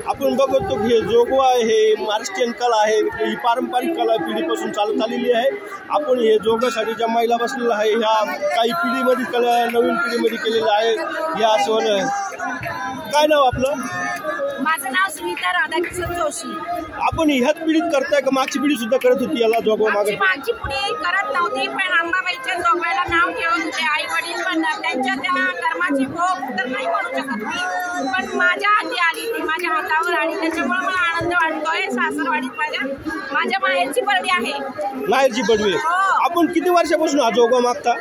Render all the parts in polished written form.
आपण बघतो की हे जोगवा हे महाराष्ट्रीयन कला आहे, ही पारंपरिक कला पिढीपासून चालत आलेली आहे। आपण हे जोगासाठी ज्या महिला बसलेल्या आहे ह्या काही पिढीमध्ये कला नवीन पिढीमध्ये केलेल्या आहे। या असं काय नाव आपलं? माझं नाव सुनीता राधाकिशन जोशी। आपण ह्याच पिढीत करताय का मागची पिढी सुद्धा करत होती याला जोगवा? मागची पिढी करत नव्हती, पण अंबाबाईच्या जोगव्याला नाव ठेवून होते आई वडील, पण त्यांच्या त्या कर्माची भोग तर नाही म्हणू शकत मी, पण माझ्या हाती आली ती, माझ्या हातावर आली, त्याच्यामुळे मला आनंद वाटतोय। सासरवाडीत माझ्या माहेरची बर्डी आहे। माहेरची बर्डी? आपण किती वर्षापासून हा जोगवा मागता?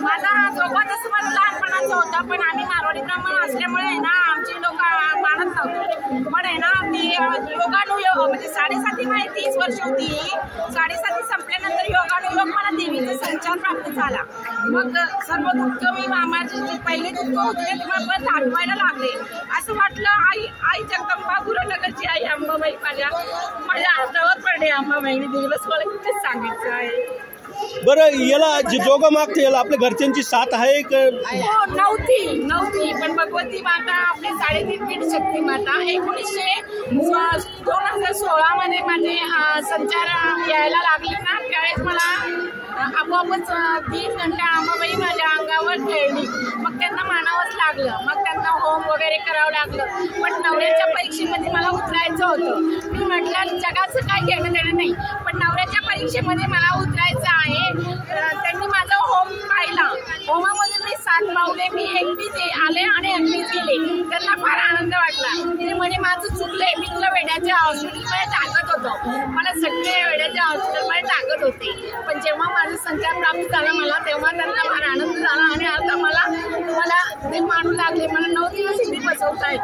माझा हा जोगवा तसं मला लहानपणाचा होता, पण आम्ही मारवाडी ब्राह्मण असल्यामुळे ना आमची लोक मानत नव्हते, पण आहे ना ती योगानुयोग म्हणजे 7.5 माझी 30 वर्ष होती। 7.5 संपल्यानंतर योगानुयोग मला देवीचा संचार प्राप्त झाला। मग सर्व दुःख मी माझे पहिले दुःख होते तेव्हा पण आठवायला लागले। असं वाटलं आई जगदंबा गुरुनगरची आई अंबाबाई माझ्या हातावर पडले। अंबाबाईने दिवस मला किती सांगायचं आहे। बरं, याला जे जोगा मागते याला आपल्या घरच्यांची साथ आहे का? नव्हती, पण भगवती माता आपली 3.5 फीट शक्ती माता 2016 मध्ये माझे संचार यायला लागले ना, त्यावेळेस मला आपोआपच 3 घंटा अंबाबाई माझ्या अंगावर खेळली। मग त्यांना मानावंच लागलं, मग त्यांना होम वगैरे करावं लागलं, पण नवऱ्याच्या परीक्षेमध्ये मला उतरायचं होतं। मी म्हटलं जगाचं काय घेणं देणं नाही, पण नवऱ्याच्या परीक्षेमध्ये मला उतरायचं आहे। त्यांनी माझा होम पाहिला, होमामध्ये मी 7 पावले मी एकटीच आले आणि एकटीच गेले। त्यांना फार आनंद वाटला। ते म्हणे माझं चुकलंय, मी तुला वेड्याच्या हॉस्पिटलमध्ये टाकत होतो, मला सगळे वेड्याच्या हॉस्पिटलमध्ये टाकत होते, पण जेव्हा माझं संचार प्राप्त झाला मला, तेव्हा त्यांना फार आनंद झाला आणि आता मला ते मानू लागले, मला 9 दिवस इथे बसवतायत।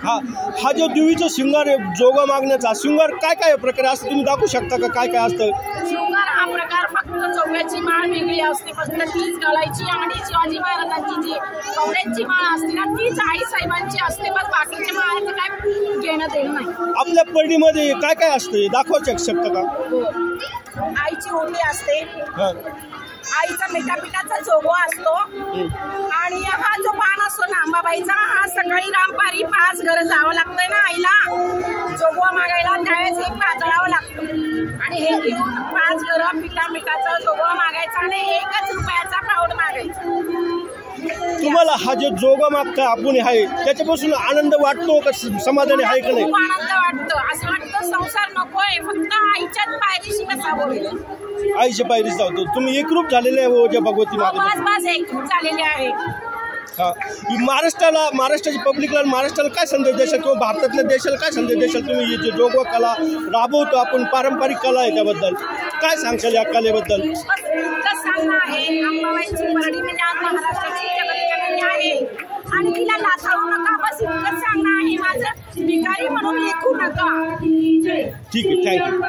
हा जो देवीचा शृंगार आहे जोगा मागण्याचा शृंगार काय प्रकार असतो तुम्ही दाखवू शकता का? काय असतं शृंगार? हा प्रकार फक्त जोग्याची माळ वेगळी असते, फक्त तीच घालायची, आणि शिवाजी महाराजांची जी कवड्यांची माळ असते ना तीच आई साहेबांची असते, बस बाकीच्या माळाचं काय घेणं देणं नाही। आपल्या पर्डीमध्ये काय असतं दाखवू शकता का? आईची ओटी असते, आईचा मिठापिठाचा जोगवा असतो, आणि हा जो पान असतो ना अंबाबाईचा, हा सकाळी रामपारी 5 घरं जावं लागतंय ना आईला जोगवा मागायला, त्यावेळेस हे पाजळावं लागतं, आणि हे घेऊन 5 घरं मिठाचा जोगवा मागायचा आणि 1 रुपयाचा पाऊड मागायचा। तुम्हाला हा जो जोगा मागता आपण आहे त्याच्यापासून आनंद वाटतो का? समाधानी आहे का नाही? खूप आनंद वाटतो। असं वाटतं संसार नकोय, फक्त आईच्याच पायरीशी बसावं। आईच्या पायरीच जातो। तुम्ही एकरूप झालेले आहे जे भगवती माता? बस एकरूप झालेले आहे। महाराष्ट्राची पब्लिकला महाराष्ट्राला काय संदेश देशाल किंवा भारतातल्या देशाला काय संदेश देशाल? तुम्ही जे जोगवा कला राबवतो आपण, पारंपरिक कला आहे, त्याबद्दल काय सांगशाल? या कलेबद्दल सांगणं आहे, अंबाबाईची बर्डी म्हणजे आज महाराष्ट्राची जगज्जननी आहे, आणि तिला लाथावू नका, बस इतकंच सांगणं आहे माझं। भिकारी म्हणून लेखू नका। ठीक आहे, थँक्यू।